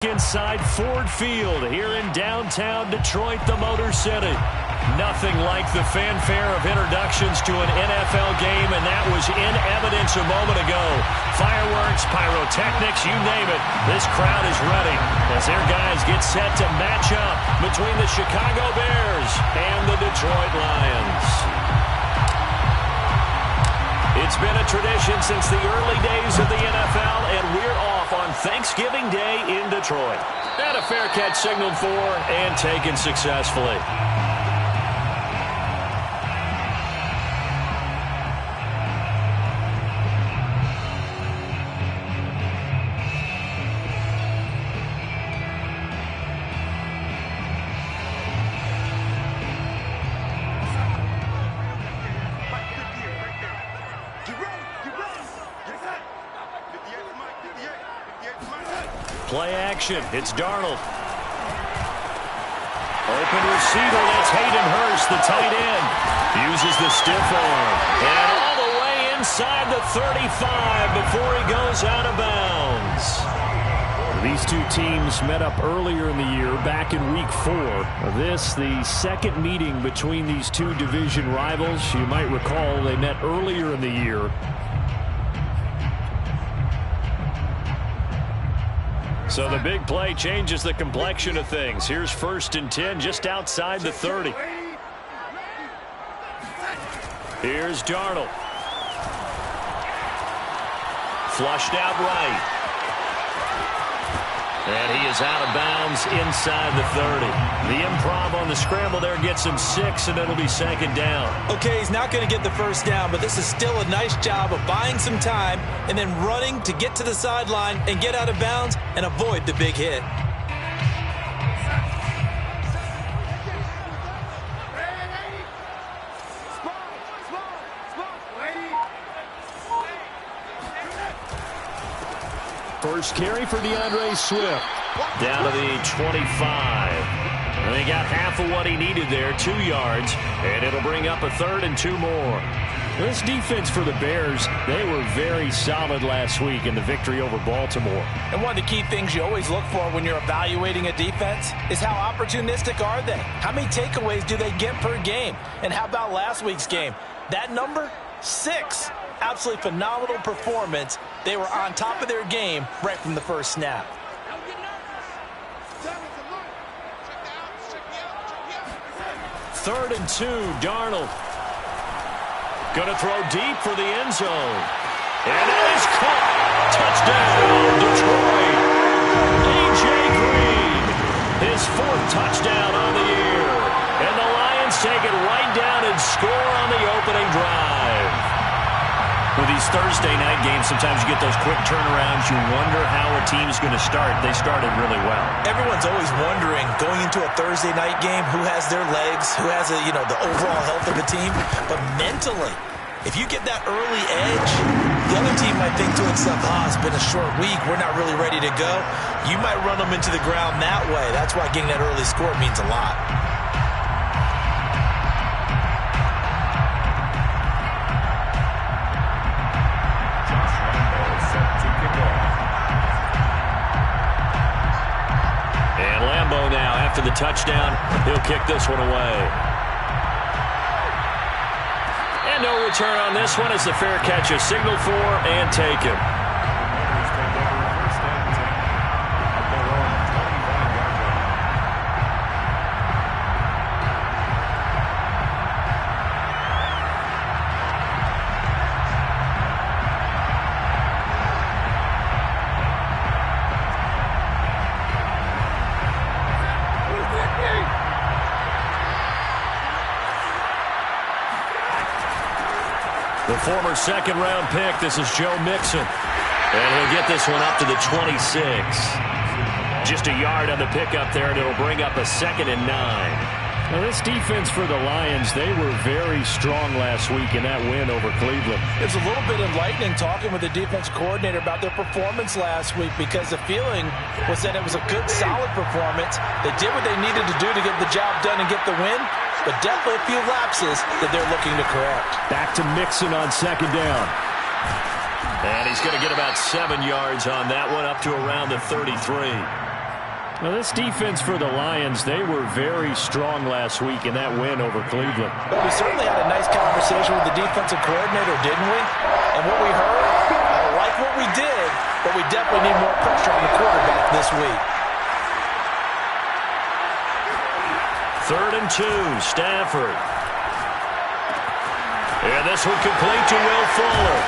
Inside Ford Field here in downtown Detroit, the Motor City. Nothing like the fanfare of introductions to an NFL game, and that was in evidence a moment ago. Fireworks, pyrotechnics, you name it. This crowd is ready as their guys get set to match up between the Chicago Bears and the Detroit Lions. It's been a tradition since the early days of the NFL, and we're off on Thanksgiving Day in Detroit. And a fair catch signaled for and taken successfully. Play action. It's Darnold. Open receiver. That's Hayden Hurst, the tight end. Uses the stiff arm. And all the way inside the 35 before he goes out of bounds. These two teams met up earlier in the year, back in Week 4. This, the second meeting between these two division rivals. You might recall they met earlier in the year. So the big play changes the complexion of things. Here's 1st and 10 just outside the 30. Here's Darnold. Flushed out right. And he is out of bounds inside the 30. The improv on the scramble there gets him 6, and it'll be 2nd down. Okay, he's not going to get the 1st down, but this is still a nice job of buying some time and then running to get to the sideline and get out of bounds and avoid the big hit. First carry for DeAndre Swift. Down to the 25. And he got half of what he needed there, 2 yards. And it'll bring up a 3rd and 2 more. This defense for the Bears, they were very solid last week in the victory over Baltimore. And one of the key things you always look for when you're evaluating a defense is how opportunistic are they? How many takeaways do they get per game? And how about last week's game? That number, 6. Absolutely phenomenal performance. They were on top of their game right from the first snap. 3rd and 2, Darnold. Gonna throw deep for the end zone. And it is caught. Touchdown, Detroit. A.J. Green. His 4th touchdown on the year. And the Lions take it right down and score on the opening drive. With these Thursday night games, sometimes you get those quick turnarounds. You wonder how a team's going to start. They started really well. Everyone's always wondering, going into a Thursday night game, who has their legs, who has the overall health of the team. But mentally, if you get that early edge, the other team might think to itself, it's been a short week. We're not really ready to go. You might run them into the ground that way. That's why getting that early score means a lot. After the touchdown, he'll kick this one away. And no return on this one as the fair catch is signaled for and taken. The former 2nd-round pick, this is Joe Mixon. And he'll get this one up to the 26. Just a yard on the pickup there, and it'll bring up a 2nd and 9. Now, this defense for the Lions, they were very strong last week in that win over Cleveland. It was a little bit enlightening talking with the defense coordinator about their performance last week, because the feeling was that it was a good, solid performance. They did what they needed to do to get the job done and get the win, but definitely a few lapses that they're looking to correct. Back to Mixon on 2nd down. And he's going to get about 7 yards on that one, up to around the 33. Well, this defense for the Lions, they were very strong last week in that win over Cleveland. But we certainly had a nice conversation with the defensive coordinator, didn't we? And what we heard, I like what we did, but we definitely need more pressure on the quarterback this week. 3rd and 2, Stafford. And this one complete to Will Fuller.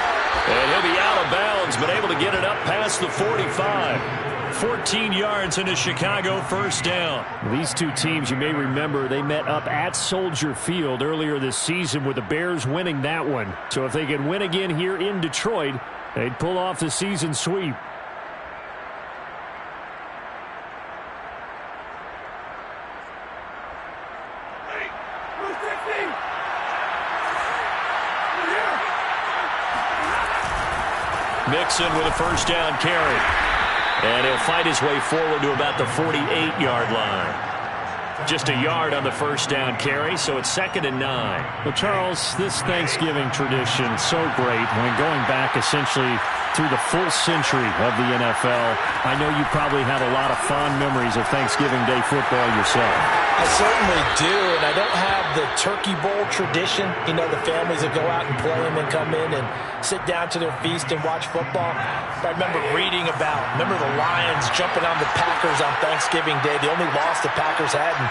And he'll be out of bounds, but able to get it up past the 45. 14 yards into Chicago, first down. These two teams, you may remember, they met up at Soldier Field earlier this season with the Bears winning that one. So if they can win again here in Detroit, they'd pull off the season sweep. Mixon with a first down carry. And he'll fight his way forward to about the 48-yard line. Just a yard on the first down carry, so it's 2nd and 9. Well, Charles, this Thanksgiving tradition, so great. I mean, going back essentially through the full century of the NFL, I know you probably have a lot of fond memories of Thanksgiving Day football yourself. I certainly do, and I don't have the Turkey Bowl tradition. You know, the families that go out and play and then come in and sit down to their feast and watch football. But I remember reading remember the Lions jumping on the Packers on Thanksgiving Day. The only loss the Packers had in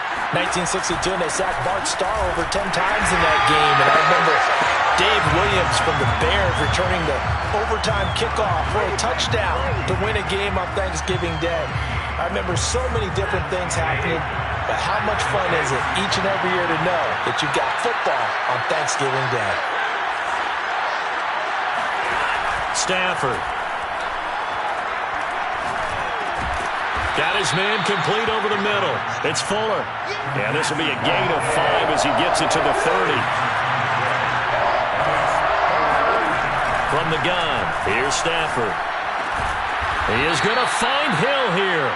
1962, and they sacked Bart Starr over 10 times in that game. And I remember Dave Williams from the Bears returning the overtime kickoff for a touchdown to win a game on Thanksgiving Day. I remember so many different things happening, but how much fun is it each and every year to know that you've got football on Thanksgiving Day? Stafford. Got his man complete over the middle. It's Fuller. Yeah, this will be a gain of 5 as he gets it to the 30. From the gun, here's Stafford. He is going to find Hill here.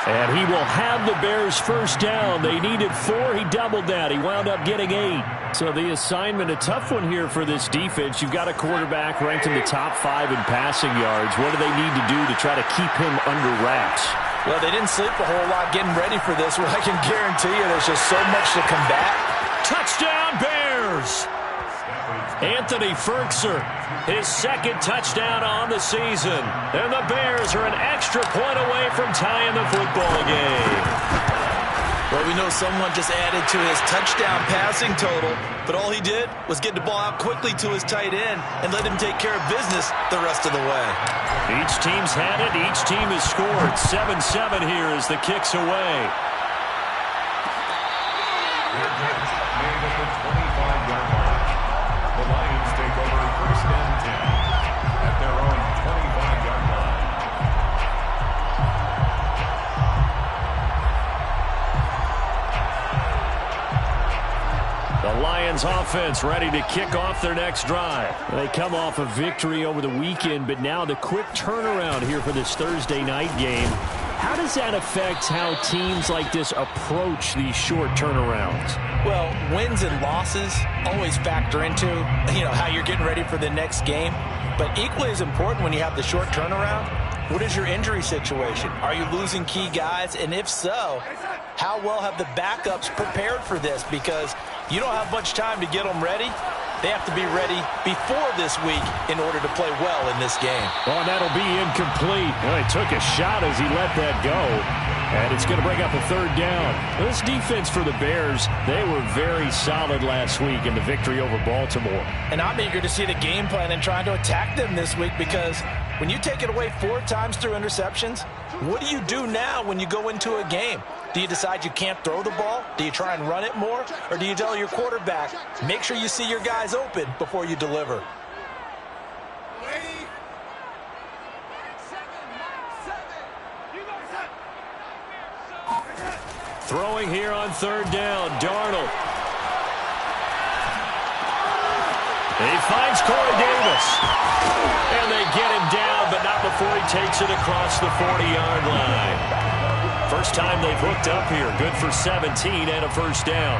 And he will have the Bears first down. They needed 4. He doubled that. He wound up getting 8. So the assignment, a tough one here for this defense. You've got a quarterback ranked in the top 5 in passing yards. What do they need to do to try to keep him under wraps? Well, they didn't sleep a whole lot getting ready for this. Well, I can guarantee you there's just so much to combat. Touchdown, Bears! Anthony Ferkser, his 2nd touchdown on the season. And the Bears are an extra point away from tying the football game. Well, we know someone just added to his touchdown passing total, but all he did was get the ball out quickly to his tight end and let him take care of business the rest of the way. Each team's had it. Each team has scored. 7-7 here as the kick's away. The Lions take over 1st and 10 at their own 25-yard line. The Lions offense ready to kick off their next drive. They come off a victory over the weekend, but now the quick turnaround here for this Thursday night game. How does that affect how teams like this approach these short turnarounds? Well, wins and losses always factor into, how you're getting ready for the next game. But equally as important when you have the short turnaround, what is your injury situation? Are you losing key guys? And if so, how well have the backups prepared for this? Because you don't have much time to get them ready. They have to be ready before this week in order to play well in this game. Oh, and that'll be incomplete. Well, he took a shot as he let that go. And it's going to bring up a 3rd down. This defense for the Bears, they were very solid last week in the victory over Baltimore. And I'm eager to see the game plan and trying to attack them this week, because when you take it away 4 times through interceptions, what do you do now when you go into a game? Do you decide you can't throw the ball? Do you try and run it more? Or do you tell your quarterback, make sure you see your guys open before you deliver? Throwing here on 3rd down, Darnold. He finds Corey Davis. And they get him down, but not before he takes it across the 40-yard line. First time they've hooked up here. Good for 17 and a first down.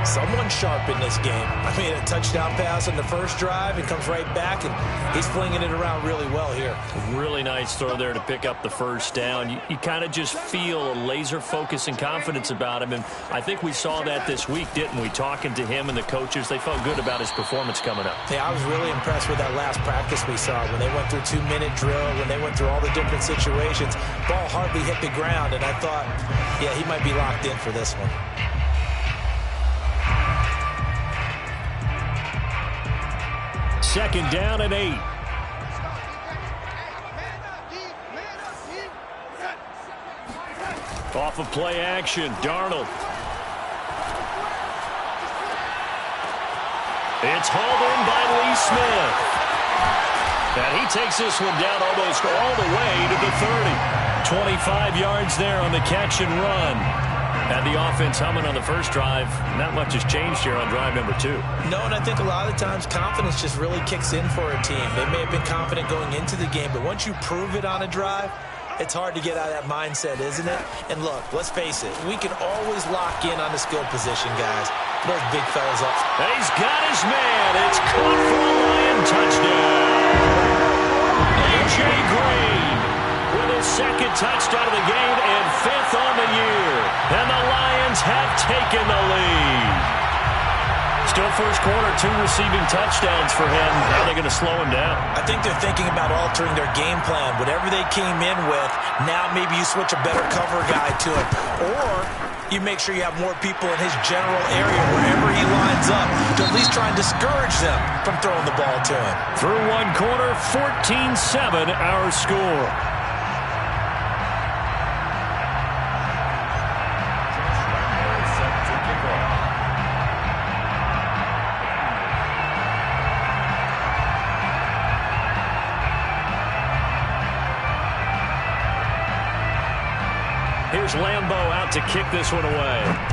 Someone sharp in this game. I mean, a touchdown pass on the first drive and comes right back, and he's flinging it around really well here. Really nice throw there to pick up the first down. You kind of just feel a laser focus and confidence about him, and I think we saw that this week, didn't we? Talking to him and the coaches, they felt good about his performance coming up. Yeah, I was really impressed with that last practice we saw when they went through 2-minute drill, when they went through all the different situations. Ball hardly hit the ground, and I thought, yeah, he might be locked in for this one. Second down and 8. Off of play action, Darnold. It's hauled in by Lee Smith. And he takes this one down almost all the way to the 30. 25 yards there on the catch and run. And the offense humming on the first drive. Not much has changed here on drive number 2. No, and I think a lot of times confidence just really kicks in for a team. They may have been confident going into the game, but once you prove it on a drive, it's hard to get out of that mindset, isn't it? And look, let's face it, we can always lock in on the skill position, guys. Those big fellas up. And he's got his man. It's caught for a Lion touchdown. A.J. Green with his second touchdown of the game and 5th on the year. And the Lions have taken the lead. Still first quarter, 2 receiving touchdowns for him. How are they going to slow him down? I think they're thinking about altering their game plan. Whatever they came in with, now maybe you switch a better cover guy to him. Or you make sure you have more people in his general area wherever he lines up to at least try and discourage them from throwing the ball to him. Through one quarter, 14-7 our score. Here's Lambeau out to kick this one away.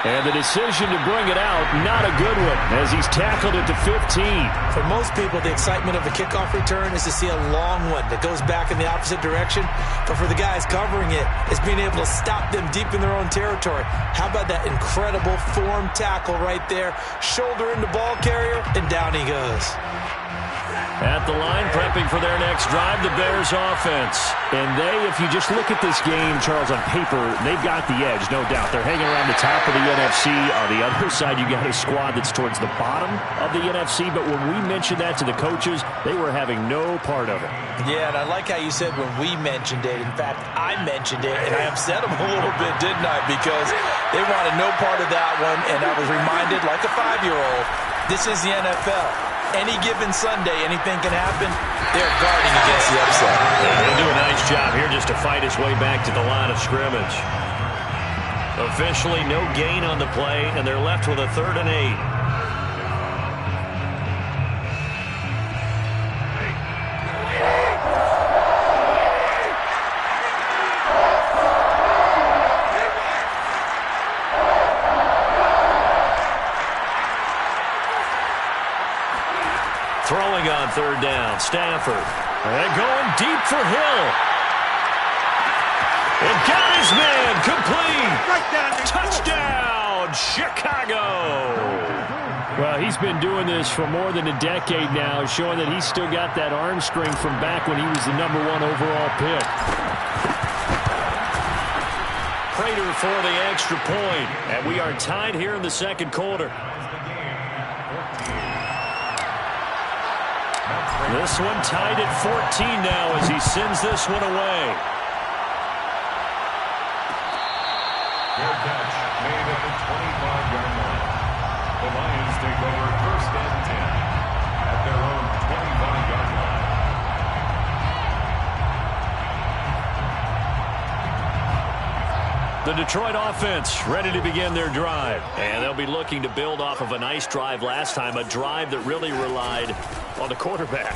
And the decision to bring it out, not a good one, as he's tackled it to 15. For most people, the excitement of a kickoff return is to see a long one that goes back in the opposite direction. But for the guys covering it, it's being able to stop them deep in their own territory. How about that incredible form tackle right there? Shoulder in the ball carrier, and down he goes. At the line, prepping for their next drive, the Bears offense. And they, if you just look at this game, Charles, on paper, they've got the edge, no doubt. They're hanging around the top of the NFC. On the other side, you got a squad that's towards the bottom of the NFC. But when we mentioned that to the coaches, they were having no part of it. Yeah, and I like how you said when we mentioned it. In fact, I mentioned it, and I upset them a little bit, didn't I? Because they wanted no part of that one, and I was reminded, like a 5-year-old, this is the NFL. Any given Sunday, anything can happen. They're guarding against the upset. They'll do a nice job here just to fight his way back to the line of scrimmage. Officially, no gain on the play, and they're left with a 3rd and 8. Throwing on 3rd down, Stafford. And going deep for Hill. And got his man, complete. Touchdown, Chicago. Well, he's been doing this for more than a decade now, showing that he's still got that arm strength from back when he was the #1 overall pick. Prater for the extra point. And we are tied here in the second quarter. This one tied at 14 now as he sends this one away. Good catch made at the 25-yard line. The Lions take over 1st and 10 at their own 25-yard line. The Detroit offense ready to begin their drive. And they'll be looking to build off of a nice drive last time, a drive that really relied on the quarterback.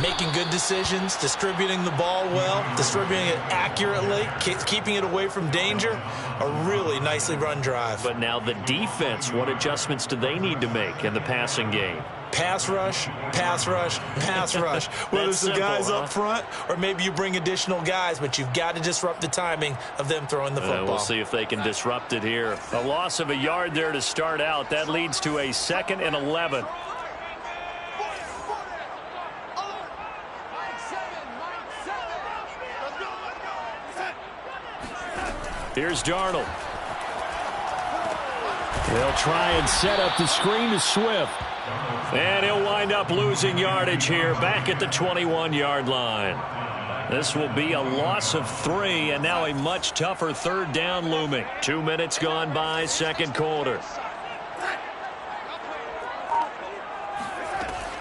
Making good decisions, distributing the ball well, distributing it accurately, keeping it away from danger. A really nicely run drive. But now the defense, what adjustments do they need to make in the passing game? Pass rush, pass rush, pass rush. Whether it's the guys up front or maybe you bring additional guys, but you've got to disrupt the timing of them throwing the football. We'll see if they can disrupt it here. A loss of a yard there to start out. That leads to a 2nd and 11. Here's Darnold. They'll try and set up the screen to Swift. And he'll wind up losing yardage here back at the 21-yard line. This will be a loss of 3, and now a much tougher 3rd down looming. 2 minutes gone by, 2nd quarter.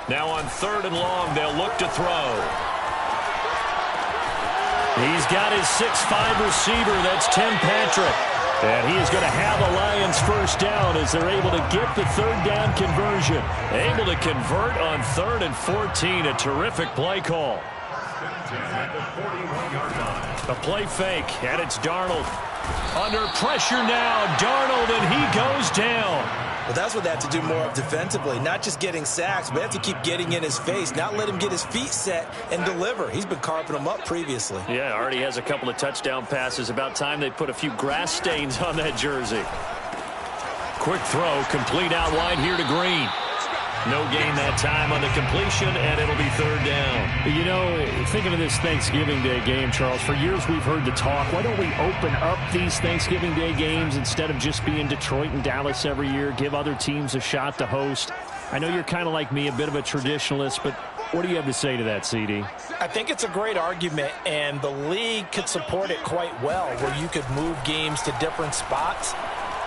Now on 3rd and long, they'll look to throw. He's got his 6'5" receiver. That's Tim Patrick. And he is going to have the Lions first down as they're able to get the 3rd down conversion. Able to convert on 3rd and 14. A terrific play call. A play fake, and it's Darnold. Under pressure now, Darnold, and he goes down. Well, that's what they have to do more of defensively. Not just getting sacks, but they have to keep getting in his face. Not let him get his feet set and deliver. He's been carping them up previously. Yeah, already has a couple of touchdown passes. About time they put a few grass stains on that jersey. Quick throw, complete out wide here to Green. No gain that time on the completion, and it'll be 3rd down. You know, thinking of this Thanksgiving Day game, Charles, for years we've heard the talk, why don't we open up these Thanksgiving Day games instead of just being Detroit and Dallas every year, give other teams a shot to host? I know you're kind of like me, a bit of a traditionalist, but what do you have to say to that, CD? I think it's a great argument, and the league could support it quite well, where you could move games to different spots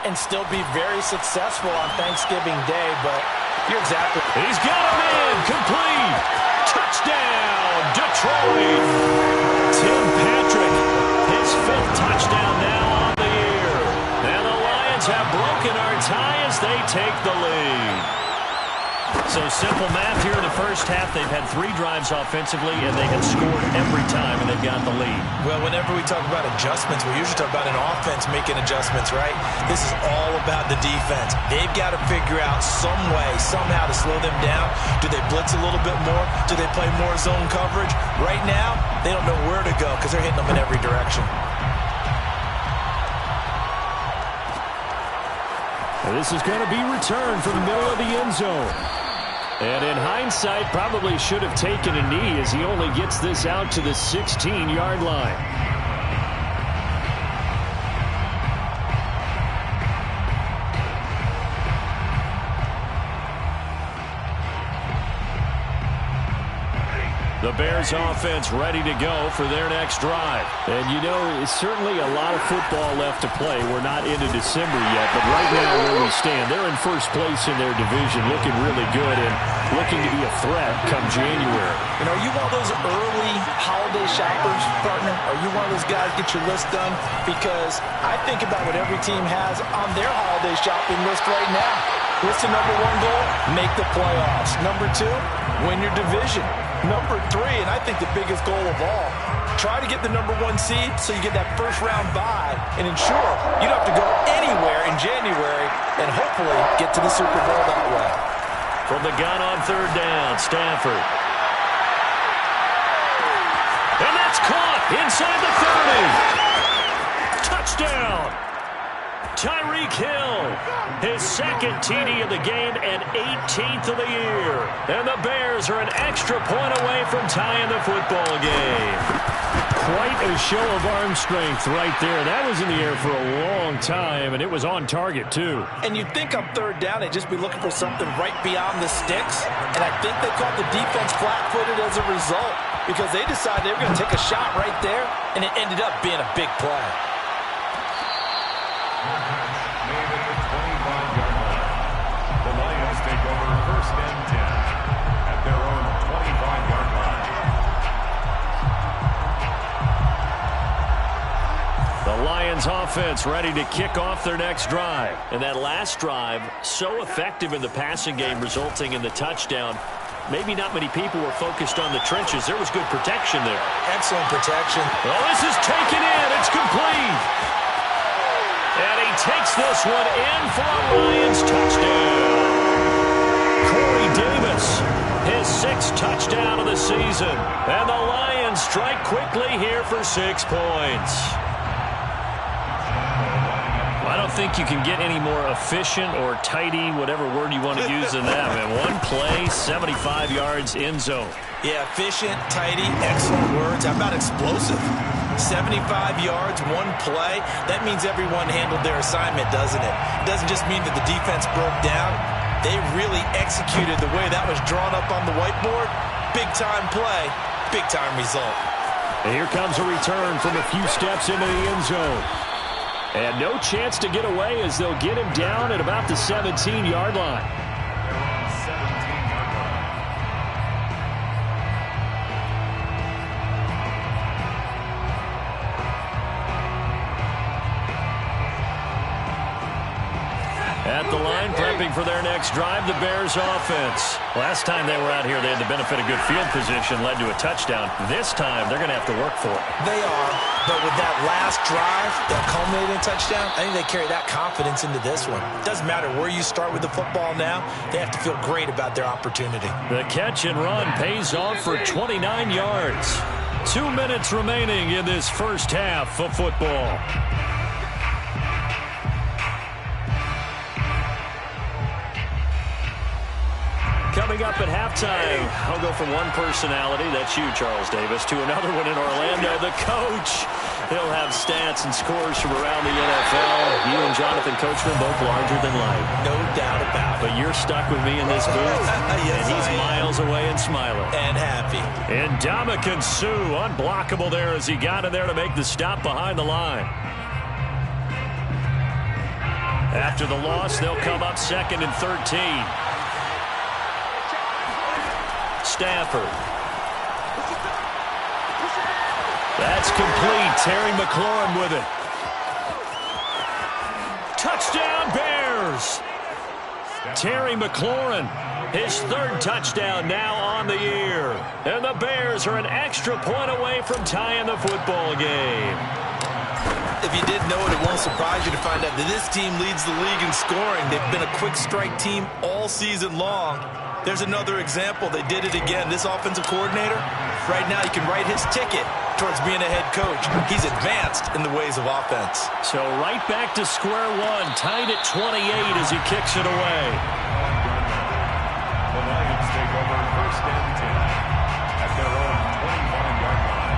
and still be very successful on Thanksgiving Day, but you're exactly. He's got him in. Complete. Touchdown, Detroit. Tim Patrick, his 5th touchdown now on the year. And the Lions have broken our tie as they take the lead. So simple math here in the first half. They've had 3 drives offensively, and they have scored every time, and they've got the lead. Well, whenever we talk about adjustments, we usually talk about an offense making adjustments, right? This is all about the defense. They've got to figure out some way, somehow to slow them down. Do they blitz a little bit more? Do they play more zone coverage? Right now, they don't know where to go because they're hitting them in every direction. And this is going to be returned from the middle of the end zone. And in hindsight, probably should have taken a knee as he only gets this out to the 16-yard line. The Bears offense ready to go for their next drive. And you know, it's certainly a lot of football left to play. We're not into December yet, but right now where we stand, they're in first place in their division, looking really good and looking to be a threat come January. You know, are you one of those early holiday shoppers, partner? Are you one of those guys get your list done? Because I think about what every team has on their holiday shopping list right now. What's the number 1 goal? Make the playoffs. Number 2, win your division. Number 3, and I think the biggest goal of all, try to get the number 1 seed so you get that first-round bye and ensure you don't have to go anywhere in January and hopefully get to the Super Bowl that way. From the gun on 3rd down, Stafford. And that's caught inside the 30. Touchdown. Tyreek Hill, his 2nd TD of the game and 18th of the year. And the Bears are an extra point away from tying the football game. Quite a show of arm strength right there. That was in the air for a long time, and it was on target, too. And you'd think on 3rd down, they'd just be looking for something right beyond the sticks. And I think they caught the defense flat-footed as a result because they decided they were going to take a shot right there, and it ended up being a big play. Made at the 25-yard line. The Lions take over 1st and 10 at their own 25-yard line. The Lions offense ready to kick off their next drive. And that last drive, so effective in the passing game, resulting in the touchdown. Maybe not many people were focused on the trenches. There was good protection there. Excellent protection. Well, this is taken in. It's complete. And he takes this one in for a Lions touchdown. Corey Davis sixth touchdown of the season. And the Lions strike quickly here for 6 points. I don't think you can get any more efficient or tidy, whatever word you want to use in that. Man, one play, 75 yards, end zone. Yeah, efficient, tidy, excellent words. How about explosive? 75 yards, one play. That means everyone handled their assignment, doesn't it? It doesn't just mean that the defense broke down. They really executed the way that was drawn up on the whiteboard. Big-time play, big-time result. And here comes a return from a few steps into the end zone. And no chance to get away as they'll get him down at about the 17-yard line. At the line, prepping for their next drive, the Bears offense. Last time they were out here, they had the benefit of good field position, led to a touchdown. This time, they're going to have to work for it. They are, but with that last drive, that culminating touchdown, I think they carry that confidence into this one. Doesn't matter where you start with the football now, they have to feel great about their opportunity. The catch and run pays off for 29 yards. 2 minutes remaining in this first half of football. Coming up at halftime, I'll go from one personality, that's you, Charles Davis, to another one in Orlando, the coach. He'll have stats and scores from around the NFL. You and Jonathan Coachman both larger than life. No doubt about it. But you're stuck with me in this booth, yes, and he's miles away and smiling. And happy. And Ndamukong Suh, unblockable there as he got in there to make the stop behind the line. After the loss, they'll come up 2nd and 13. Stafford. That's complete. Terry McLaurin with it. Touchdown Bears. Terry McLaurin, his 3rd touchdown now on the year. And the Bears are an extra point away from tying the football game. If you didn't know it, it won't surprise you to find out that this team leads the league in scoring. They've been a quick strike team all season long. There's another example. They did it again. This offensive coordinator, right now, you can write his ticket towards being a head coach. He's advanced in the ways of offense. So right back to square one, tied at 28 as he kicks it away. The Lions take over 1st and 10 at their own 25-yard line.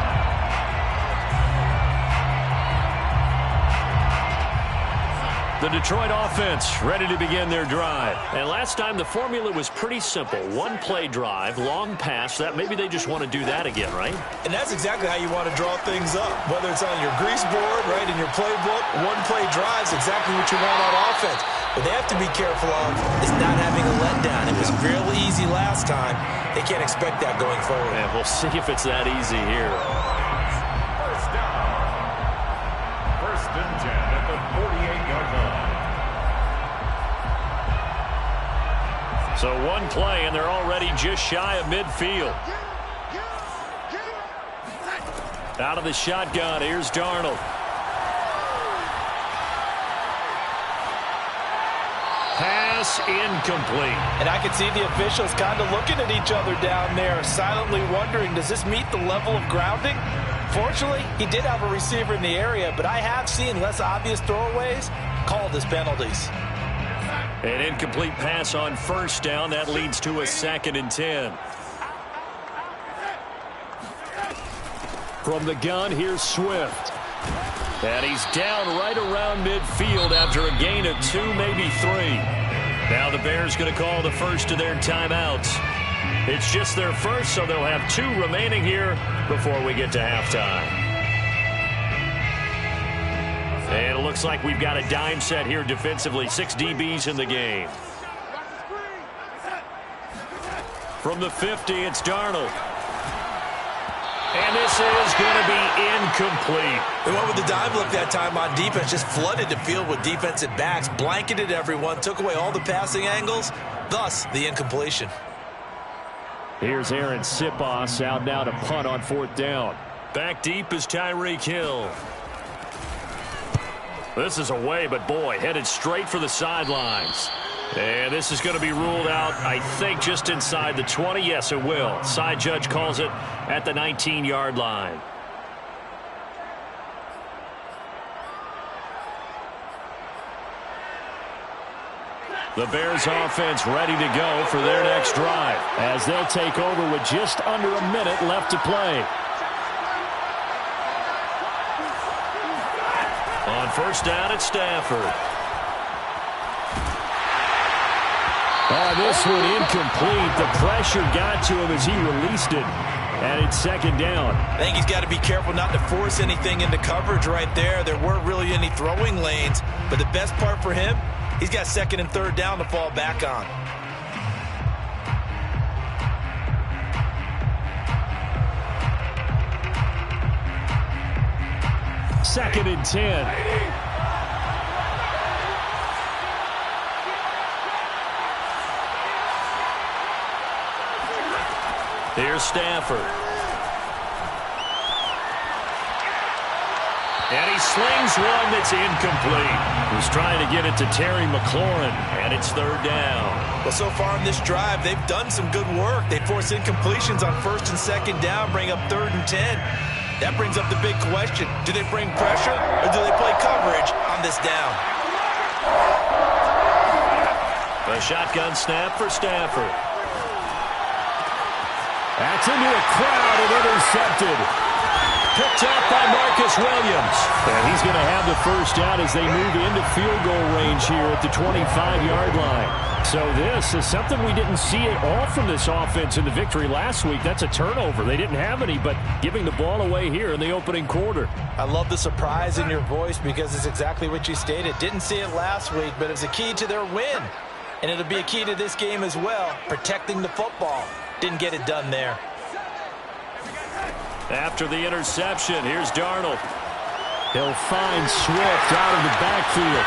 The Detroit offense ready to begin their drive. And last time the formula was pretty simple. One play drive, long pass. That maybe they just want to do that again, right? And that's exactly how you want to draw things up. Whether it's on your grease board, right, in your playbook, one play drive is exactly what you want on offense. What they have to be careful of is not having a letdown. It was real easy last time. They can't expect that going forward. And we'll see if it's that easy here. First down. 1st and 10 at the 48-yard line. So one play, and they're already just shy of midfield. Out of the shotgun, here's Darnold. Pass incomplete. And I can see the officials kind of looking at each other down there, silently wondering, does this meet the level of grounding? Fortunately, he did have a receiver in the area, but I have seen less obvious throwaways called as penalties. An incomplete pass on 1st down. That leads to a 2nd and 10. From the gun, here's Swift. And he's down right around midfield after a gain of 2, maybe 3. Now the Bears going to call the first of their timeouts. It's just their first, so they'll have 2 remaining here before we get to halftime. And it looks like we've got a dime set here defensively. 6 DBs in the game. From the 50, it's Darnold. And this is going to be incomplete. They went with the dive look that time on defense, just flooded the field with defensive backs, blanketed everyone, took away all the passing angles, thus the incompletion. Here's Aaron Sipos out now to punt on 4th down. Back deep is Tyreek Hill. This is away, but boy, headed straight for the sidelines. And this is going to be ruled out, I think, just inside the 20. Yes, it will. Side judge calls it at the 19-yard line. The Bears offense ready to go for their next drive as they'll take over with just under a minute left to play. On first down, it's Stafford. Oh, this one incomplete. The pressure got to him as he released it. And it's second down. I think he's got to be careful not to force anything into coverage right there. There weren't really any throwing lanes. But the best part for him, he's got second and third down to fall back on. Second and 10. Here's Stafford. And he slings one that's incomplete. He's trying to get it to Terry McLaurin, and it's third down. Well, so far in this drive, they've done some good work. They force incompletions on first and second down, bring up third and 10. That brings up the big question. Do they bring pressure, or do they play coverage on this down? A shotgun snap for Stafford. That's into a crowd and intercepted. Picked up by Marcus Williams. And he's going to have the first down as they move into field goal range here at the 25-yard line. So this is something we didn't see at all from this offense in the victory last week. That's a turnover. They didn't have any, but giving the ball away here in the opening quarter. I love the surprise in your voice because it's exactly what you stated. Didn't see it last week, but it was a key to their win. And it'll be a key to this game as well, protecting the football. Didn't get it done there. After the interception, here's Darnold. He'll find Swift out of the backfield.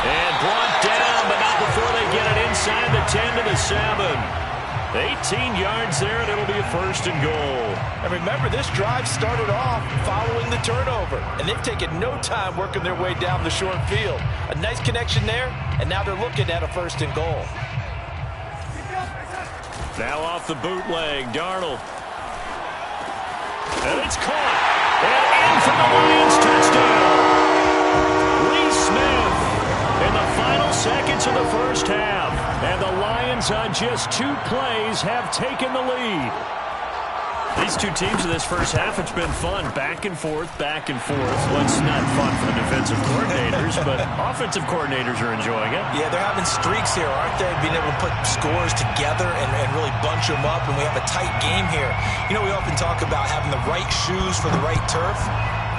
And brought down, but not before they get it inside the 10 to the 7. 18 yards there, and it'll be a first and goal. And remember, this drive started off following the turnover. And they've taken no time working their way down the short field. A nice connection there, and now they're looking at a first and goal. Now off the bootleg, Darnold. And it's caught. And in for the Lions touchdown. Lee Smith in the final seconds of the first half. And the Lions on just 2 plays have taken the lead. These two teams in this first half, it's been fun. Back and forth, back and forth. Well, it's not fun for the defensive coordinators, but offensive coordinators are enjoying it. Yeah, they're having streaks here, aren't they? Being able to put scores together and really bunch them up, and we have a tight game here. You know, we often talk about having the right shoes for the right turf.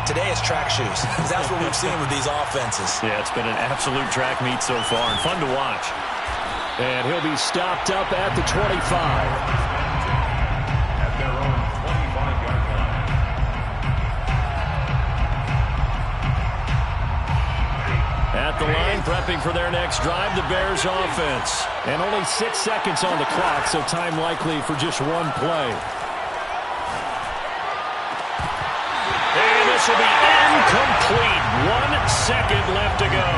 Today it's track shoes, because that's what we've seen with these offenses. Yeah, it's been an absolute track meet so far, and fun to watch. And he'll be stopped up at the 25. At the line, prepping for their next drive, the Bears offense. And only 6 seconds on the clock, so time likely for just one play. And this will be incomplete. 1 second left to go.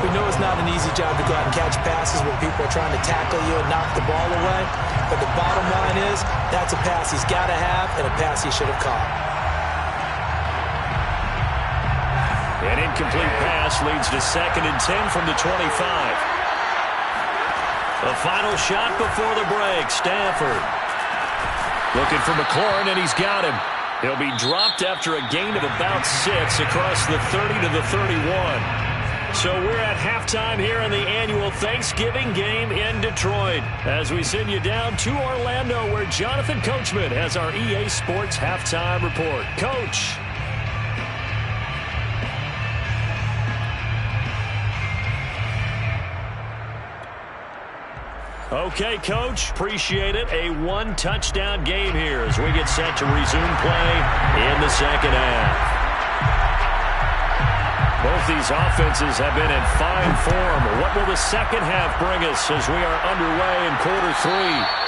We know it's not an easy job to go out and catch passes when people are trying to tackle you and knock the ball away. But the bottom line is, that's a pass he's got to have and a pass he should have caught. An incomplete pass leads to 2nd and 10 from the 25. The final shot before the break. Stafford looking for McLaurin, and he's got him. He'll be dropped after a gain of about 6 across the 30 to the 31. So we're at halftime here in the annual Thanksgiving game in Detroit as we send you down to Orlando where Jonathan Coachman has our EA Sports halftime report. Coach. Okay, Coach, appreciate it. A 1-touchdown game here as we get set to resume play in the second half. Both these offenses have been in fine form. What will the second half bring us as we are underway in quarter 3?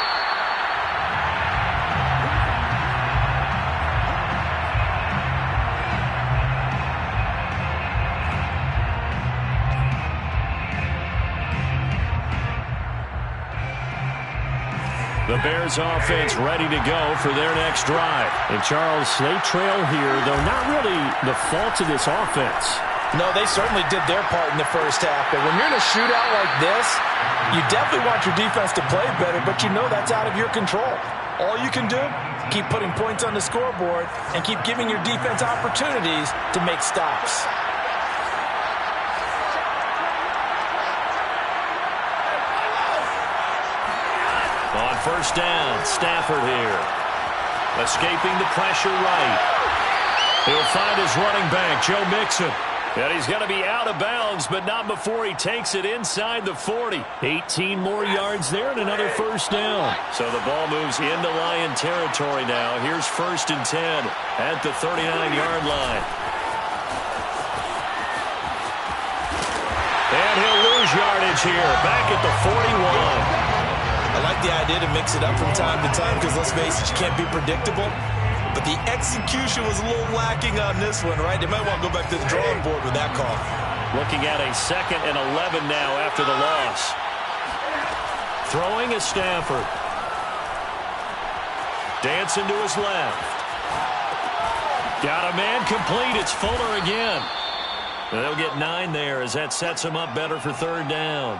The Bears offense ready to go for their next drive. And Charles, they trail here, though not really the fault of this offense. No, they certainly did their part in the first half. But when you're in a shootout like this, you definitely want your defense to play better, but you know that's out of your control. All you can do, keep putting points on the scoreboard and keep giving your defense opportunities to make stops. On first down, Stafford here. Escaping the pressure right. He'll find his running back, Joe Mixon. And he's going to be out of bounds, but not before he takes it inside the 40. 18 more yards there and another first down. So the ball moves into Lion territory now. Here's 1st and 10 at the 39-yard line. And he'll lose yardage here, back at the 41. I like the idea to mix it up from time to time because, let's face it, you can't be predictable. But the execution was a little lacking on this one, right? They might want to go back to the drawing board with that call. Looking at a 2nd and 11 now after the loss. Throwing is Stafford. Dancing to his left. Got a man complete. It's Fuller again. And they'll get 9 there as that sets him up better for 3rd down.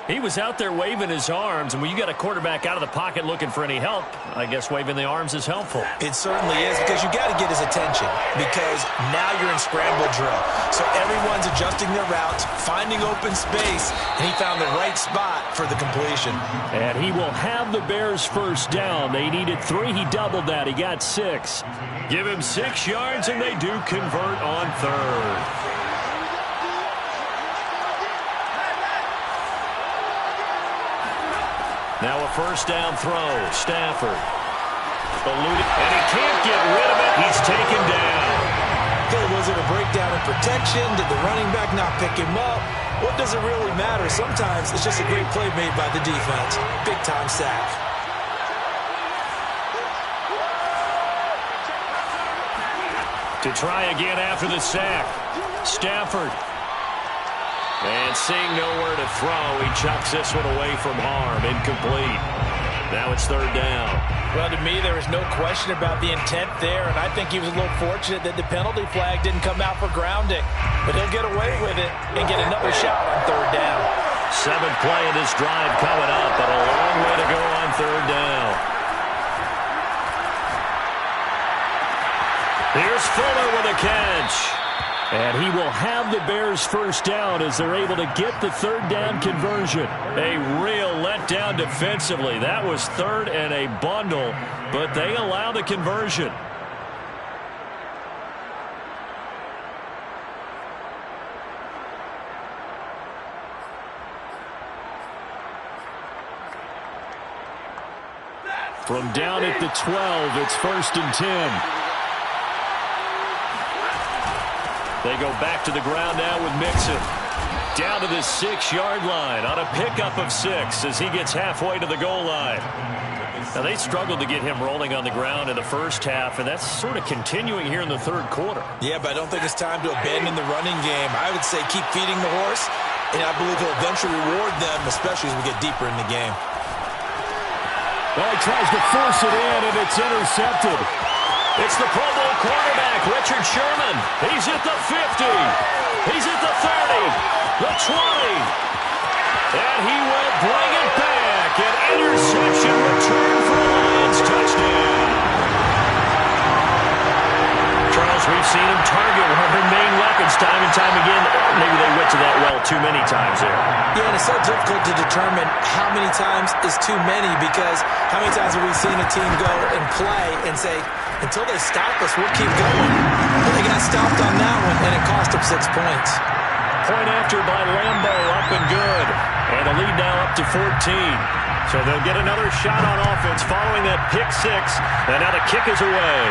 He was out there waving his arms, and when you got a quarterback out of the pocket looking for any help, I guess waving the arms is helpful. It certainly is, because you got to get his attention, because now you're in scramble drill. So everyone's adjusting their routes, finding open space, and he found the right spot for the completion. And he will have the Bears first down. They needed 3. He doubled that. He got 6. Give him 6 yards, and they do convert on 3rd. Now a first down throw. Stafford. Eluded, and he can't get rid of it. He's taken down. Okay, was it a breakdown in protection? Did the running back not pick him up? What does it really matter? Sometimes it's just a great play made by the defense. Big-time sack. To try again after the sack. Stafford. And seeing nowhere to throw, he chucks this one away from harm. Incomplete. Now it's 3rd down. Well, to me, there was no question about the intent there, and I think he was a little fortunate that the penalty flag didn't come out for grounding. But he'll get away with it and get another shot on 3rd down. 7th play of this drive coming up, but a long way to go on 3rd down. Here's Fuller with a catch. And he will have the Bears first down as they're able to get the 3rd down conversion. A real letdown defensively. That was 3rd and a bundle, but they allow the conversion. From down at the 12, it's 1st and 10. They go back to the ground now with Mixon. Down to the 6-yard line on a pickup of 6 as he gets halfway to the goal line. Now, they struggled to get him rolling on the ground in the first half, and that's sort of continuing here in the 3rd quarter. Yeah, but I don't think it's time to abandon the running game. I would say keep feeding the horse, and I believe he'll eventually reward them, especially as we get deeper in the game. Well, he tries to force it in, and it's intercepted. It's the Pro Bowl quarterback, Richard Sherman. He's at the 50. He's at the 30. The 20. And he will bring it back. An interception return for a Lions touchdown. Charles, we've seen him target one of their main weapons time and time again. Maybe they went to that well too many times there. Yeah, and it's so difficult to determine how many times is too many, because how many times have we seen a team go and play and say, until they stop us, we'll keep going. But they got stopped on that one, and it cost them 6 points. Point after by Lambo, up and good. And the lead now up to 14. So they'll get another shot on offense following that pick 6. And now the kick is away.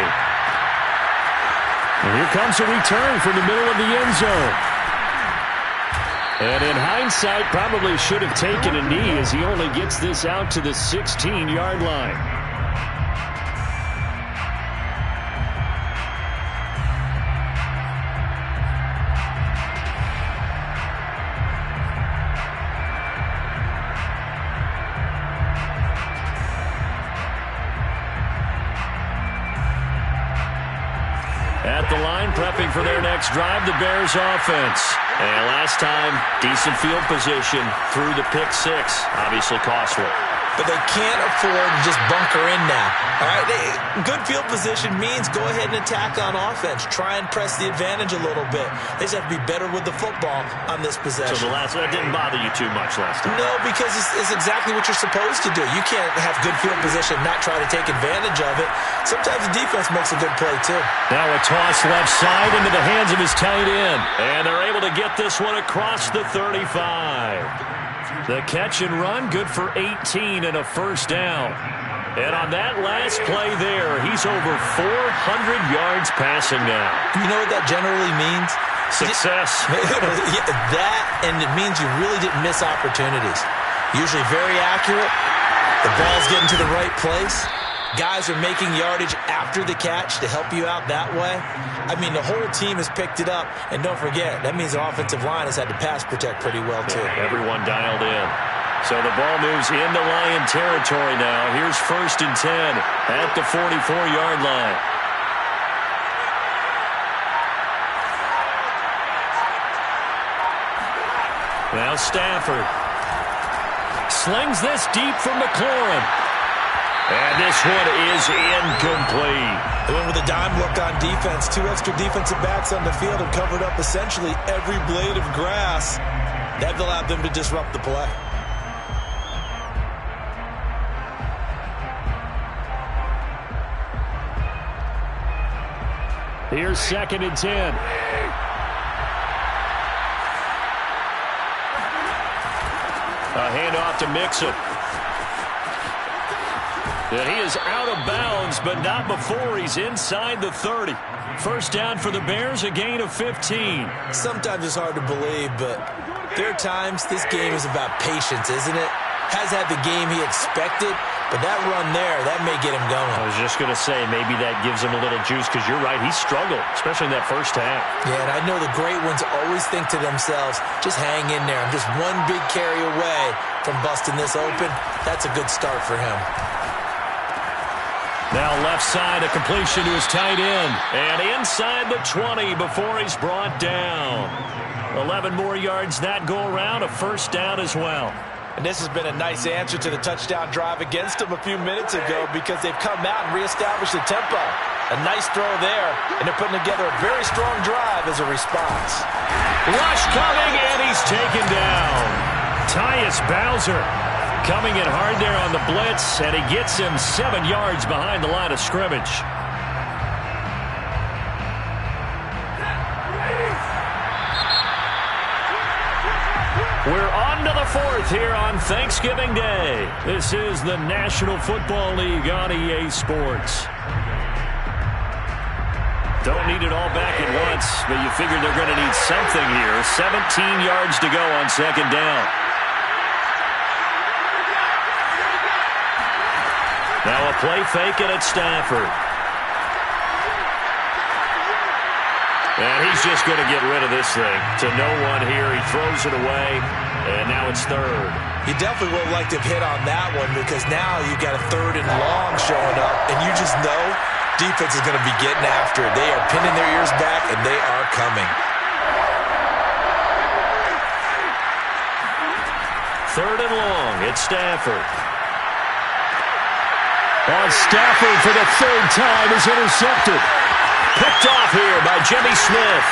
And here comes a return from the middle of the end zone. And in hindsight, probably should have taken a knee as he only gets this out to the 16-yard line. At the line, prepping for their next drive, the Bears offense. And last time, decent field position through the pick six. Obviously costly. But they can't afford to just bunker in now. All right, good field position means go ahead and attack on offense. Try and press the advantage a little bit. They just have to be better with the football on this possession. So that didn't bother you too much last time? No, because it's exactly what you're supposed to do. You can't have good field position and not try to take advantage of it. Sometimes the defense makes a good play, too. Now a toss left side into the hands of his tight end. And they're able to get this one across the 35. The catch and run, good for 18 and a first down. And on that last play there, he's over 400 yards passing now. You know what that generally means? Success. That, and it means you really didn't miss opportunities. Usually very accurate. The ball's getting to the right place. Guys are making yardage after the catch to help you out that way. I mean, the whole team has picked it up. And don't forget, that means the offensive line has had to pass protect pretty well, too. Yeah, everyone dialed in. So the ball moves into Lion territory now. Here's 1st and 10 at the 44-yard line. Now Stafford slings this deep from McLaurin. And this one is incomplete. They went with a dime look on defense. 2 extra defensive backs on the field and covered up essentially every blade of grass. That allowed them to disrupt the play. Here's 2nd and 10. A handoff to Mixon. And he is out of bounds, but not before he's inside the 30. First down for the Bears, a gain of 15. Sometimes it's hard to believe, but there are times this game is about patience, isn't it? Has had the game he expected, but that run there, that may get him going. I was just going to say, maybe that gives him a little juice, because you're right, he struggled, especially in that first half. Yeah, and I know the great ones always think to themselves, just hang in there. I'm just one big carry away from busting this open. That's a good start for him. Now left side, a completion to his tight end. And inside the 20 before he's brought down. 11 more yards that go around, a first down as well. And this has been a nice answer to the touchdown drive against them a few minutes ago because they've come out and reestablished the tempo. A nice throw there, and they're putting together a very strong drive as a response. Rush coming, and he's taken down. Tyus Bowser coming in hard there on the blitz, and he gets him 7 yards behind the line of scrimmage. We're on to the 4th here on Thanksgiving Day. This is the National Football League on EA Sports. Don't need it all back at once, but you figure they're going to need something here. 17 yards to go on 2nd down. Now a play fake it at Stafford. And he's just going to get rid of this thing to no one here. He throws it away, and now it's 3rd. You definitely would have liked to have hit on that one because now you've got a 3rd and long showing up, and you just know defense is going to be getting after it. They are pinning their ears back, and they are coming. 3rd and long. It's Stafford. Stafford for the 3rd time is intercepted. Picked off here by Jimmy Smith.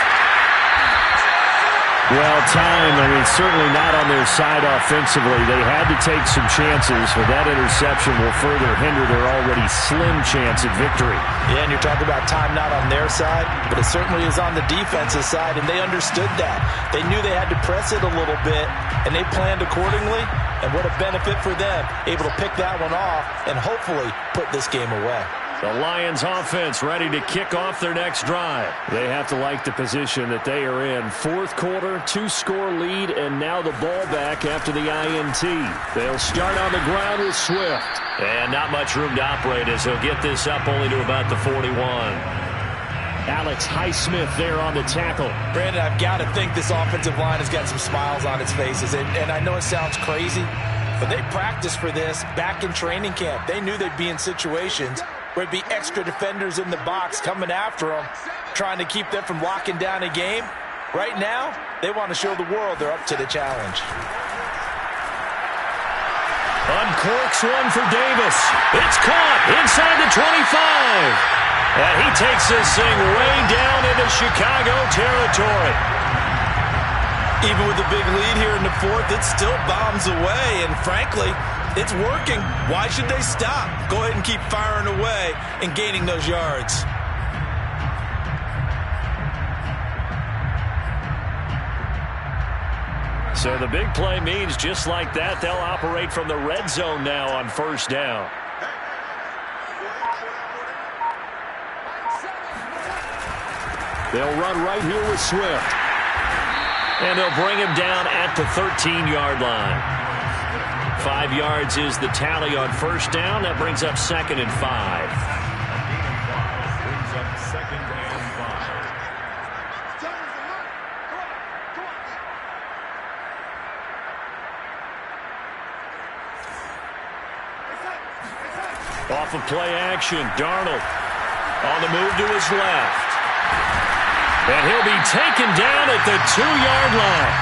Well, time, certainly not on their side offensively. They had to take some chances, but that interception will further hinder their already slim chance at victory. Yeah, and you're talking about time not on their side, but it certainly is on the defensive side, and they understood that. They knew they had to press it a little bit, and they planned accordingly, and what a benefit for them, able to pick that one off and hopefully put this game away. The Lions offense ready to kick off their next drive. They have to like the position that they are in. 4th quarter, 2-score lead, and now the ball back after the INT. They'll start on the ground with Swift. And not much room to operate as he'll get this up only to about the 41. Alex Highsmith there on the tackle. Brandon, I've got to think this offensive line has got some smiles on its faces. And I know it sounds crazy, but they practiced for this back in training camp. They knew they'd be in situations where it'd be extra defenders in the box coming after them. trying to keep them from locking down a game. Right now, they want to show the world they're up to the challenge. Uncorks one for Davis. It's caught inside the 25. And he takes this thing way down into Chicago territory. Even with the big lead here in the fourth, it still bombs away. And frankly, it's working. Why should they stop? Go ahead and keep firing away and gaining those yards. So the big play means just like that, they'll operate from the red zone now on first down. They'll run right here with Swift. And they'll bring him down at the 13-yard line. 5 yards is the tally on first down. That brings up 2nd and 5. Brings up 2nd and 5. Off of play action, Darnold on the move to his left. And he'll be taken down at the 2-yard line.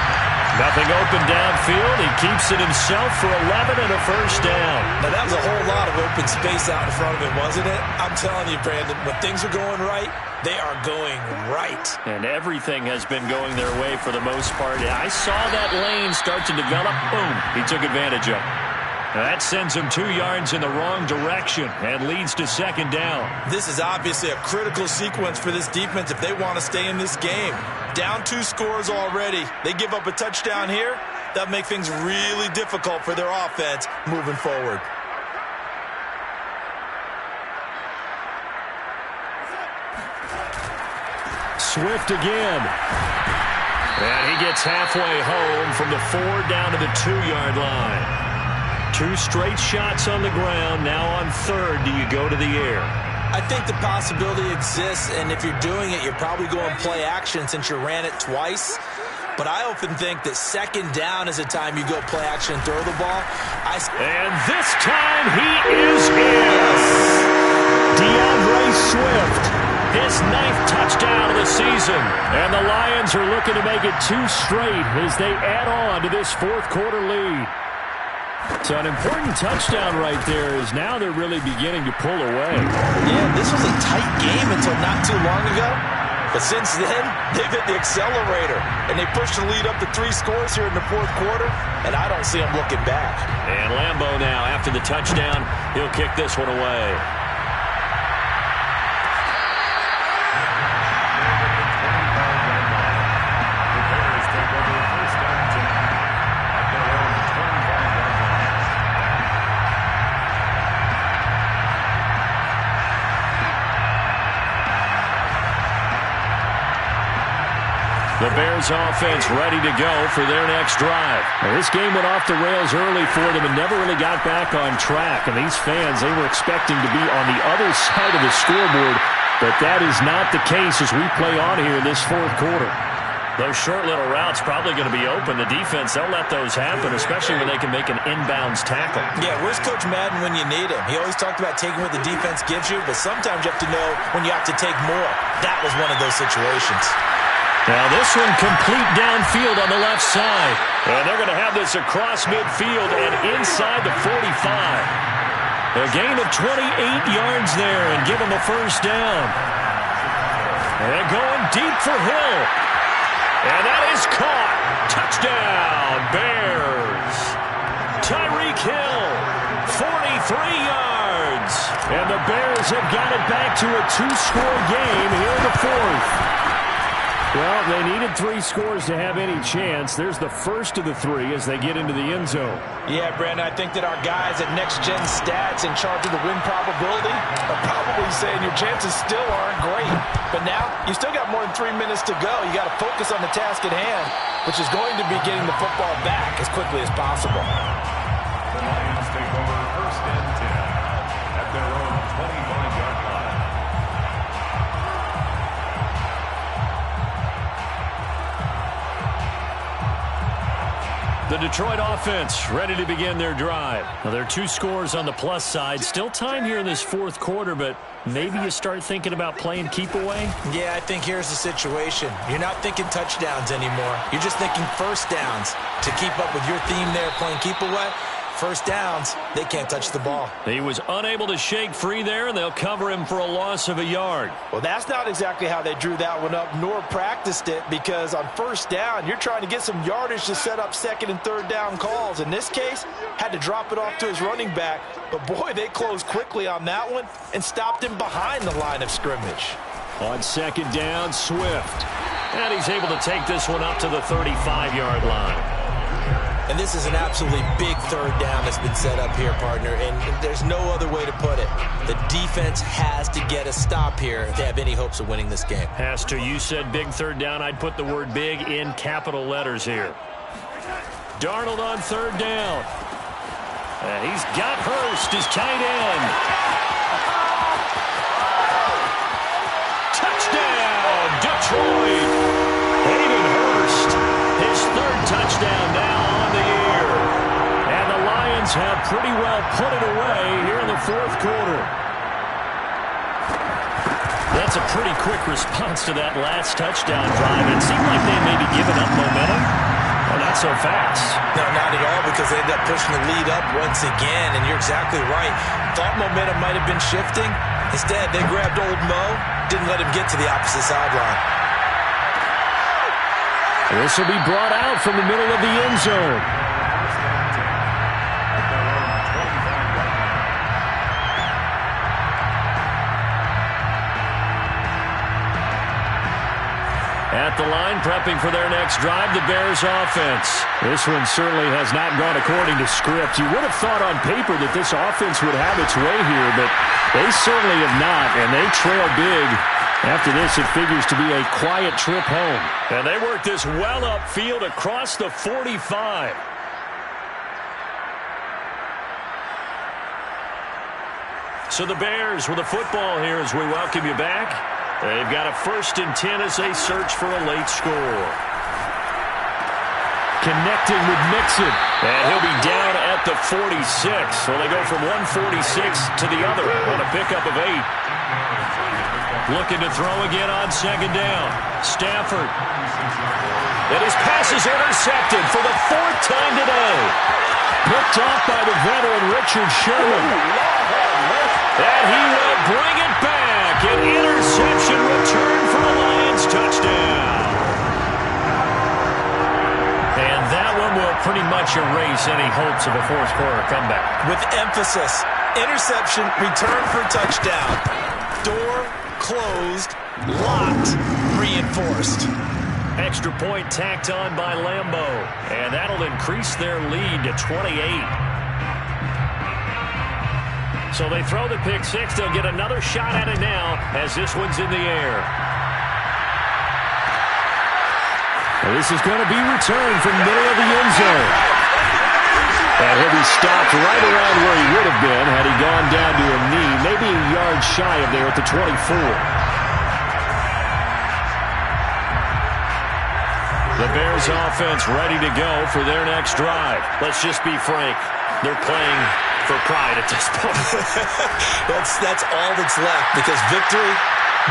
Nothing open downfield. He keeps it himself for 11 and a first down. Now, that was a whole lot of open space out in front of him, wasn't it? I'm telling you, Brandon, when things are going right, they are going right. And everything has been going their way for the most part. I saw that lane start to develop. Boom. He took advantage of it. That sends him 2 yards in the wrong direction and leads to 2nd down. This is obviously a critical sequence for this defense if they want to stay in this game. Down 2 scores already. They give up a touchdown here. That'll make things really difficult for their offense moving forward. Swift again. And he gets halfway home from the 4 down to the 2-yard line. 2 straight shots on the ground. Now on 3rd, do you go to the air? I think the possibility exists, and if you're doing it, you're probably going play action since you ran it twice. But I often think that 2nd down is a time you go play action and throw the ball. And this time he is in. DeAndre Swift, his 9th touchdown of the season. And the Lions are looking to make it 2 straight as they add on to this 4th quarter lead. So an important touchdown right there is now they're really beginning to pull away. Yeah, this was a tight game until not too long ago. But since then, they've hit the accelerator. And they pushed the lead up to 3 scores here in the 4th quarter. And I don't see them looking back. And Lambeau now, after the touchdown, he'll kick this one away. The Bears offense ready to go for their next drive. Now, this game went off the rails early for them and never really got back on track. And these fans, they were expecting to be on the other side of the scoreboard, but that is not the case as we play on here in this 4th quarter. Those short little routes probably going to be open. The defense, they'll let those happen, especially when they can make an inbounds tackle. Yeah, where's Coach Madden when you need him? He always talked about taking what the defense gives you, but sometimes you have to know when you have to take more. That was one of those situations. Now this one complete downfield on the left side. And they're going to have this across midfield and inside the 45. A gain of 28 yards there and give them a first down. And going deep for Hill. And that is caught. Touchdown, Bears. Tyreek Hill, 43 yards. And the Bears have got it back to a 2-score game here in the 4th. Well, they needed 3 scores to have any chance. There's the first of the 3 as they get into the end zone. Yeah, Brandon, I think that our guys at Next Gen Stats in charge of the win probability are probably saying your chances still aren't great. But now, you still got more than 3 minutes to go. You got to focus on the task at hand, which is going to be getting the football back as quickly as possible. The Lions take over 1st and 10 at their own 25-yard line. The The Detroit offense ready to begin their drive. Now, there are 2 scores on the plus side. Still time here in this fourth quarter, but maybe you start thinking about playing keep away? Yeah, I think here's the situation. You're not thinking touchdowns anymore. You're just thinking first downs. To keep up with your theme there, playing keep away, first downs, they can't touch the ball. He was unable to shake free there, and they'll cover him for a loss of a yard. Well, that's not exactly how they drew that one up, nor practiced it, because on first down, you're trying to get some yardage to set up second and third down calls. In this case, had to drop it off to his running back, but boy, they closed quickly on that one and stopped him behind the line of scrimmage. On second down, Swift. And he's able to take this one up to the 35-yard line. And this is an absolutely big third down that's been set up here, partner, and there's no other way to put it. The defense has to get a stop here if they have any hopes of winning this game. Pastor, you said big third down. I'd put the word big in capital letters here. Darnold on third down. And he's got Hurst, his tight end. Touchdown, Detroit. Hayden Hurst, his third touchdown now on the year. And the Lions have pretty well put it away here in the fourth quarter. That's a pretty quick response to that last touchdown drive. It seemed like they may be giving up momentum. Well, not so fast. No, not at all, because they ended up pushing the lead up once again, and you're exactly right. Thought momentum might have been shifting. Instead, they grabbed old Mo, didn't let him get to the opposite sideline. This will be brought out from the middle of the end zone. At the line, prepping for their next drive, the Bears offense. This one certainly has not gone according to script. You would have thought on paper that this offense would have its way here, but they certainly have not, and they trail big. After this, it figures to be a quiet trip home. And they work this well upfield across the 45. So the Bears with the football here as we welcome you back. They've got a 1st and 10 as they search for a late score. Connecting with Mixon. And he'll be down at the 46. So they go from 146 to the other on a pickup of 8. Looking to throw again on second down. Stafford. And his pass is intercepted for the 4th time today. Picked off by the veteran Richard Sherman. And he will bring it back. An interception return for a Lions touchdown. And that one will pretty much erase any hopes of a fourth quarter comeback. With emphasis, interception, return for touchdown. Door closed, locked, reinforced. Extra point tacked on by Lambeau. And that'll increase their lead to 28. So they throw the pick six. They'll get another shot at it now as this one's in the air. Well, this is going to be returned from the middle of the end zone. And he'll be stopped right around where he would have been had he gone down to a knee, maybe a yard shy of there at the 24. The Bears offense ready to go for their next drive. Let's just be frank. They're playing for pride at this point. That's all that's left, because victory,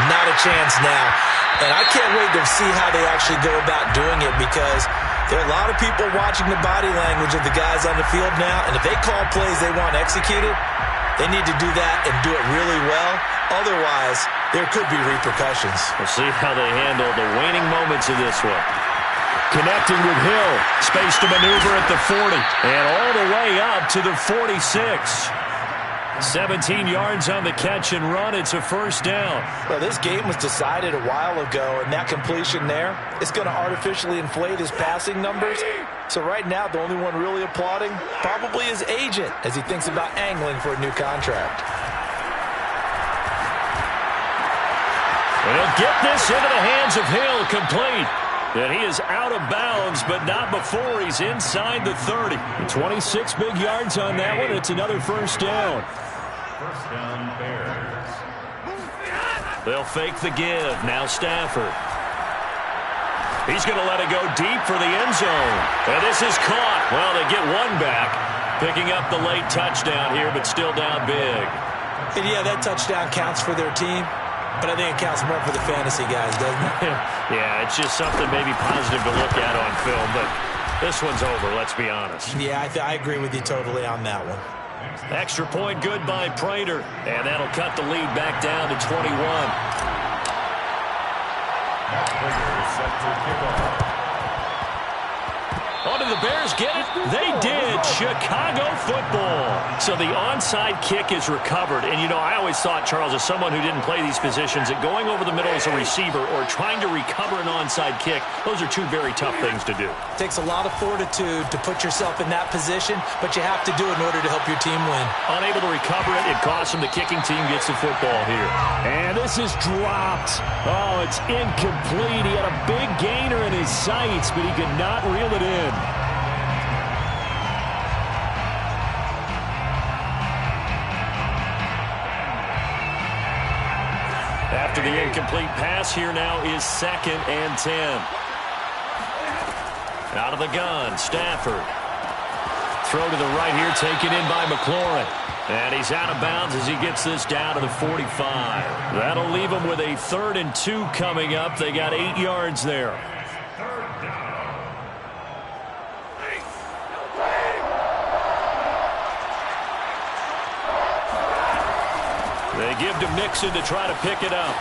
not a chance now. And I can't wait to see how they actually go about doing it, because there are a lot of people watching the body language of the guys on the field now, and if they call plays they want executed, they need to do that and do it really well. Otherwise, there could be repercussions. We'll see how they handle the waning moments of this one. Connecting with Hill. Space to maneuver at the 40. And all the way up to the 46. 17 yards on the catch and run. It's a first down. Well, this game was decided a while ago, and that completion there is going to artificially inflate his passing numbers. So right now, the only one really applauding probably his agent as he thinks about angling for a new contract. They'll get this into the hands of Hill, complete. And he is out of bounds, but not before he's inside the 30. 26 big yards on that one. It's another first down. First down, Bears. They'll fake the give. Now Stafford. He's going to let it go deep for the end zone. And this is caught. Well, they get one back, picking up the late touchdown here, but still down big. And yeah, that touchdown counts for their team, but I think it counts more for the fantasy guys, doesn't it? Yeah, it's just something maybe positive to look at on film, but this one's over, let's be honest. Yeah, I agree with you totally on that one. Extra point good by Prater, and that'll cut the lead back down to 21. Set to kick off. Oh, did the Bears get it? They did. Chicago football. So the onside kick is recovered. And, you know, I always thought, Charles, as someone who didn't play these positions, that going over the middle as a receiver or trying to recover an onside kick, those are two very tough things to do. It takes a lot of fortitude to put yourself in that position, but you have to do it in order to help your team win. Unable to recover it, it costs them. The kicking team gets the football here. And this is dropped. Oh, it's incomplete. He had a big gainer in his sights, but he could not reel it in. After the incomplete pass, here now is 2nd and 10. Out of the gun, Stafford. Throw to the right here, taken in by McLaurin. And he's out of bounds as he gets this down to the 45. That'll leave him with a 3rd and 2 coming up. They got 8 yards there. They give to Mixon to try to pick it up.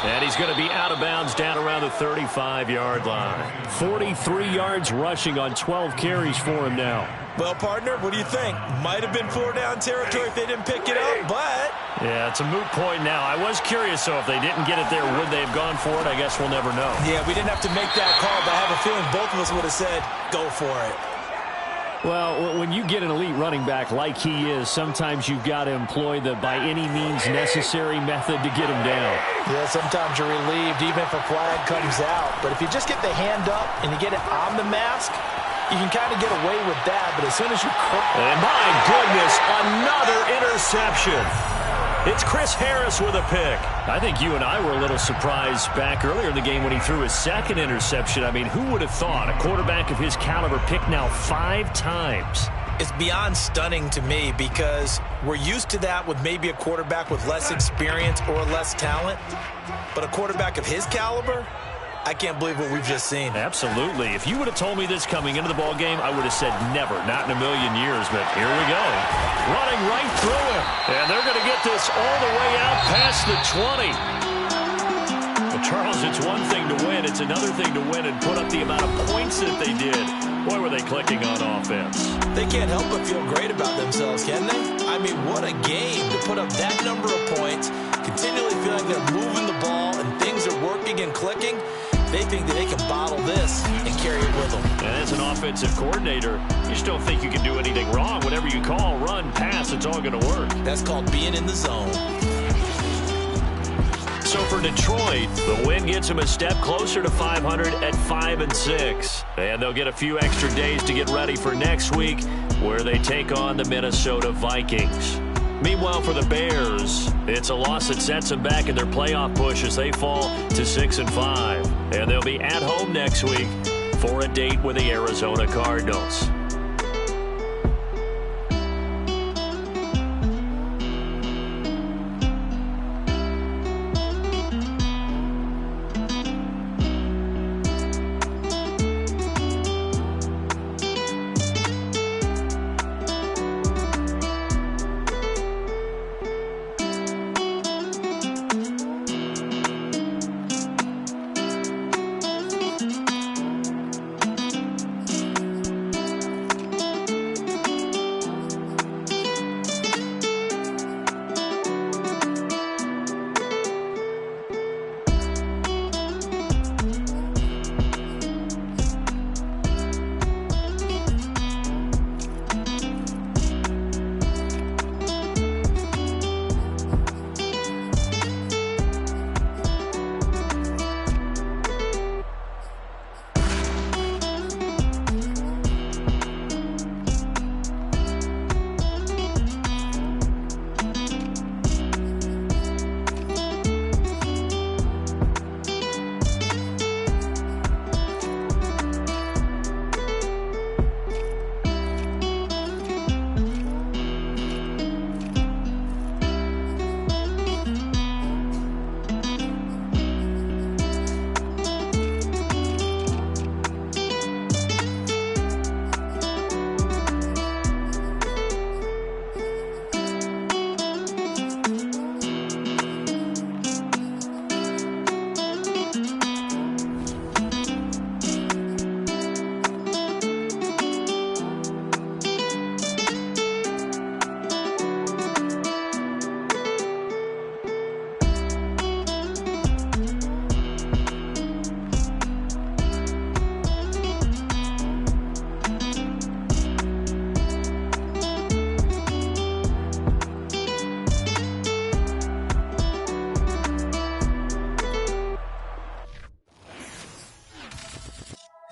And he's going to be out of bounds down around the 35-yard line. 43 yards rushing on 12 carries for him now. Well, partner, what do you think? Might have been 4-down territory if they didn't pick it up, but... Yeah, it's a moot point now. I was curious, so if they didn't get it there, would they have gone for it? I guess we'll never know. Yeah, we didn't have to make that call, but I have a feeling both of us would have said, go for it. Well, when you get an elite running back like he is, sometimes you've got to employ the by any means necessary method to get him down. Yeah, sometimes you're relieved even if a flag comes out. But if you just get the hand up and you get it on the mask, you can kind of get away with that. But as soon as you... And my goodness, another interception. It's Chris Harris with a pick. I think you and I were a little surprised back earlier in the game when he threw his 2nd interception. I mean, who would have thought a quarterback of his caliber picked now 5 times? It's beyond stunning to me because we're used to that with maybe a quarterback with less experience or less talent. But a quarterback of his caliber, I can't believe what we've just seen. Absolutely. If you would have told me this coming into the ball game, I would have said never, not in a million years. But here we go. Running right through him. And they're going to get this all the way out past the 20. Well, Charles, it's one thing to win. It's another thing to win and put up the amount of points that they did. Boy, were they clicking on offense. They can't help but feel great about themselves, can they? I mean, what a game to put up that number of points, continually feeling they're moving the ball and things are working and clicking. They think that they can bottle this and carry it with them. And as an offensive coordinator, you just don't think you can do anything wrong. Whatever you call, run, pass, it's all going to work. That's called being in the zone. So for Detroit, the win gets them a step closer to 500 at 5-6. And they'll get a few extra days to get ready for next week, where they take on the Minnesota Vikings. Meanwhile, for the Bears, it's a loss that sets them back in their playoff push as they fall to 6-5. And they'll be at home next week for a date with the Arizona Cardinals.